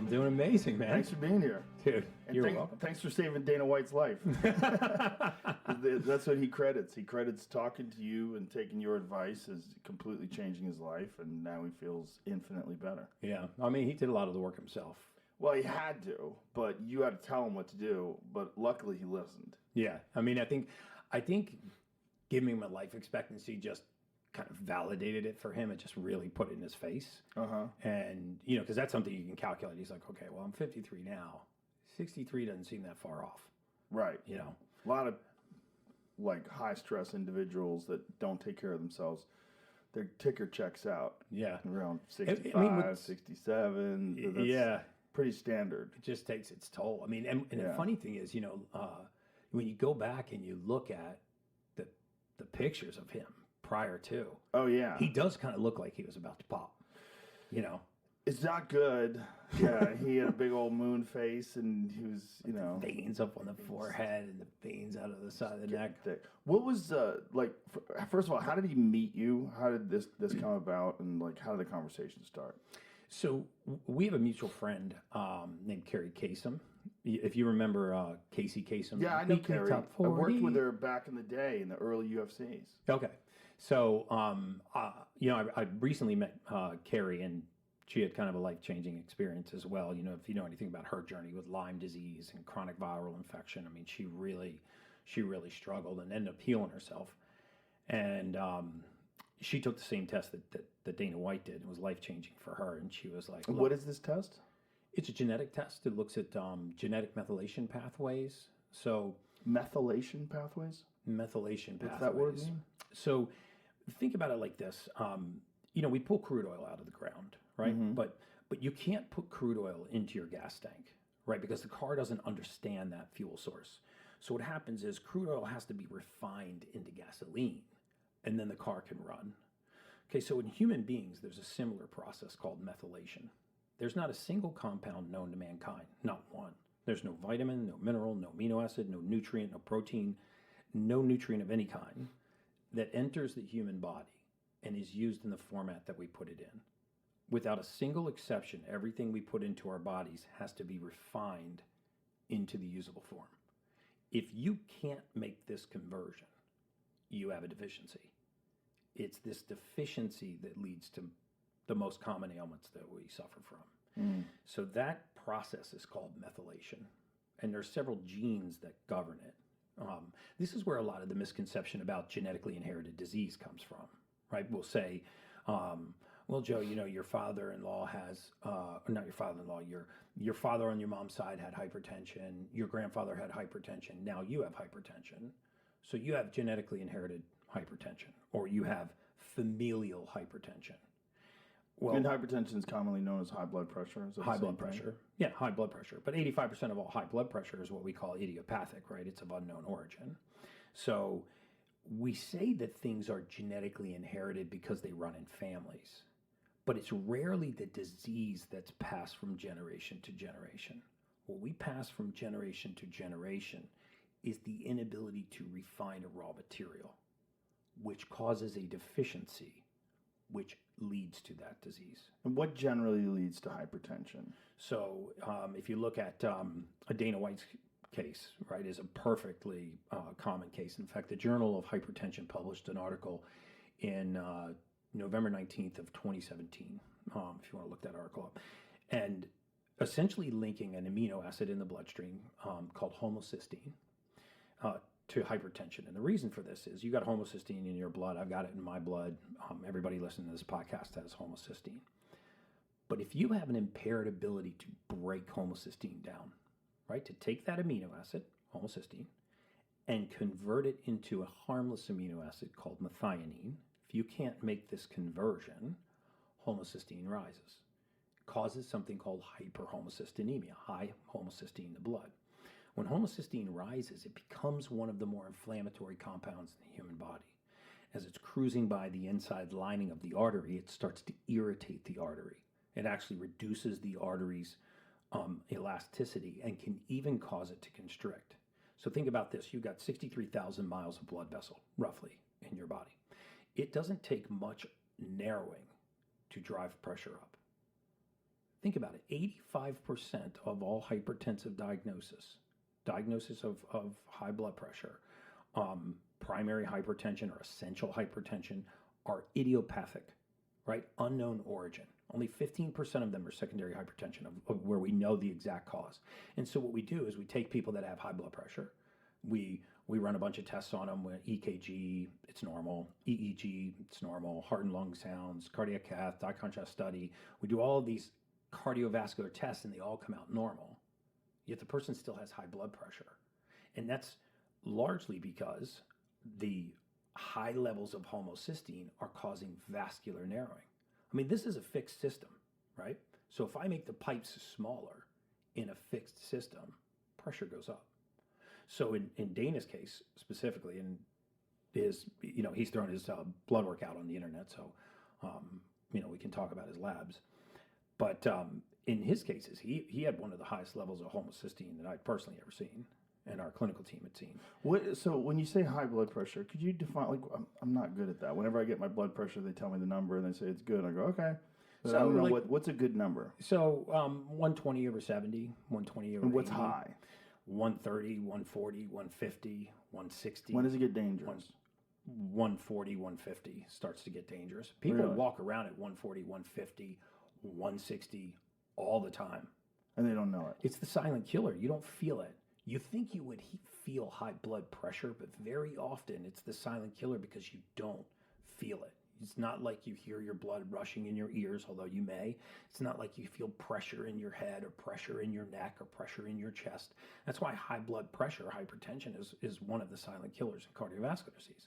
doing amazing, man. Thanks for being here. Dude, And you're welcome. Thanks for saving Dana White's life. That's what he credits. He credits talking to you and taking your advice as completely changing his life, and now he feels infinitely better. Yeah, I mean, he did a lot of the work himself. Well, he had to, but you had to tell him what to do, but luckily he listened. Yeah, I mean, I think giving him a life expectancy just kind of validated it for him. It just really put it in his face. And, because that's something you can calculate. He's like, okay, well, I'm 53 now. 63 doesn't seem that far off. Right. A lot of high stress individuals that don't take care of themselves, their ticker checks out. Yeah. Around 65, 67. That's pretty standard. It just takes its toll. I mean, and the funny thing is, when you go back and you look at the pictures of him prior to. Oh, yeah. He does kind of look like he was about to pop, It's not good. Yeah, he had a big old moon face, and he was, The veins up on the forehead and the veins out of the side of the neck. Thick. What was, first of all, how did he meet you? How did this come about, and, how did the conversation start? So we have a mutual friend named Carrie Kasem. If you remember Casey Kasem. Yeah, I know Carrie. I worked with her back in the day in the early UFCs. Okay. So, I recently met Carrie, and she had kind of a life-changing experience as well. If you know anything about her journey with Lyme disease and chronic viral infection, I mean, she really struggled and ended up healing herself. And she took the same test that Dana White did. It was life-changing for her, and she was like, what is this test? It's a genetic test. It looks at genetic methylation pathways. So methylation pathways? Methylation pathways. What's that word mean? So think about it like this. We pull crude oil out of the ground, right? Mm-hmm. But you can't put crude oil into your gas tank, right? Because the car doesn't understand that fuel source. So what happens is crude oil has to be refined into gasoline, and then the car can run. Okay, so in human beings, there's a similar process called methylation. There's not a single compound known to mankind, not one. There's no vitamin, no mineral, no amino acid, no nutrient, no protein, no nutrient of any kind that enters the human body and is used in the format that we put it in. Without a single exception, everything we put into our bodies has to be refined into the usable form. If you can't make this conversion, you have a deficiency. It's this deficiency that leads to the most common ailments that we suffer from. So that process is called methylation, and there's several genes that govern it. This is where a lot of the misconception about genetically inherited disease comes from, right? We'll say, well, Joe, your father-in-law has, not your father-in-law, your father on your mom's side had hypertension, your grandfather had hypertension, now you have hypertension. So you have genetically inherited hypertension, or you have familial hypertension. Well, and hypertension is commonly known as high blood pressure. High blood pressure. Yeah, high blood pressure. But 85% of all high blood pressure is what we call idiopathic, right? It's of unknown origin. So we say that things are genetically inherited because they run in families. But it's rarely the disease that's passed from generation to generation. What we pass from generation to generation is the inability to refine a raw material, which causes a deficiency, which leads to that disease. And what generally leads to hypertension? So if you look at a Dana White's case, right, is a perfectly common case. In fact, the Journal of Hypertension published an article in November 19th of 2017, if you want to look that article up, and essentially linking an amino acid in the bloodstream called homocysteine to hypertension. And the reason for this is you got homocysteine in your blood. I've got it in my blood. Everybody listening to this podcast has homocysteine. But if you have an impaired ability to break homocysteine down, right, to take that amino acid, homocysteine, and convert it into a harmless amino acid called methionine, if you can't make this conversion, homocysteine rises. It causes something called hyperhomocystinemia, high homocysteine in the blood. When homocysteine rises, it becomes one of the more inflammatory compounds in the human body. As it's cruising by the inside lining of the artery, it starts to irritate the artery. It actually reduces the artery's elasticity and can even cause it to constrict. So think about this. You've got 63,000 miles of blood vessel, roughly, in your body. It doesn't take much narrowing to drive pressure up. think about it, 85% of all hypertensive diagnosis of high blood pressure, primary hypertension or essential hypertension, are idiopathic, right? Unknown origin. Only 15% of them are secondary hypertension, of where we know the exact cause. And so what we do is we take people that have high blood pressure, we run a bunch of tests on them. With EKG, it's normal. EEG, it's normal. Heart and lung sounds, cardiac cath, dye contrast study. We do all of these cardiovascular tests, and they all come out normal. Yet the person still has high blood pressure, and that's largely because the high levels of homocysteine are causing vascular narrowing. I mean, this is a fixed system, right? So if I make the pipes smaller in a fixed system, pressure goes up. So in Dana's case specifically, and he's thrown his blood work out on the internet, so we can talk about his labs. But in his cases, he had one of the highest levels of homocysteine that I'd personally ever seen, and our clinical team had seen. So when you say high blood pressure, could you define, like, I'm not good at that. Whenever I get my blood pressure, they tell me the number and they say it's good. I go, okay. But I don't know what's a good number. So 120/70, 120/80. And what's high? 130, 140, 150, 160. When does it get dangerous? 140, 150 starts to get dangerous. People Really? walk around at 140, 150, 160 all the time. And they don't know it. It's the silent killer. You don't feel it. You think you would feel high blood pressure, but very often it's the silent killer because you don't feel it. It's not like you hear your blood rushing in your ears, although you may. It's not like you feel pressure in your head or pressure in your neck or pressure in your chest. That's why high blood pressure, hypertension, is one of the silent killers in cardiovascular disease,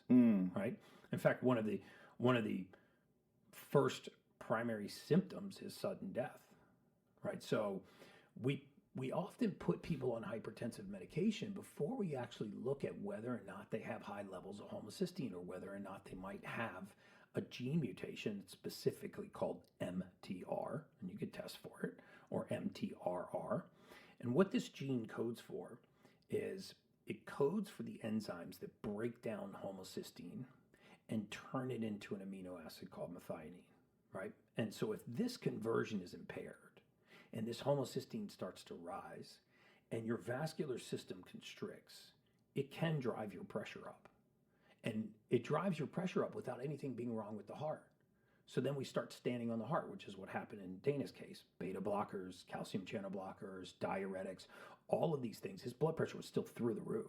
right? In fact, one of the first primary symptoms is sudden death, right? So we often put people on hypertensive medication before we actually look at whether or not they have high levels of homocysteine or whether or not they might have a gene mutation specifically called MTR, and you could test for it, or MTRR. And what this gene codes for is it codes for the enzymes that break down homocysteine and turn it into an amino acid called methionine, right? And so if this conversion is impaired and this homocysteine starts to rise and your vascular system constricts, it can drive your pressure up. And it drives your pressure up without anything being wrong with the heart. So then we start standing on the heart, which is what happened in Dana's case. Beta blockers, calcium channel blockers, diuretics, all of these things. His blood pressure was still through the roof.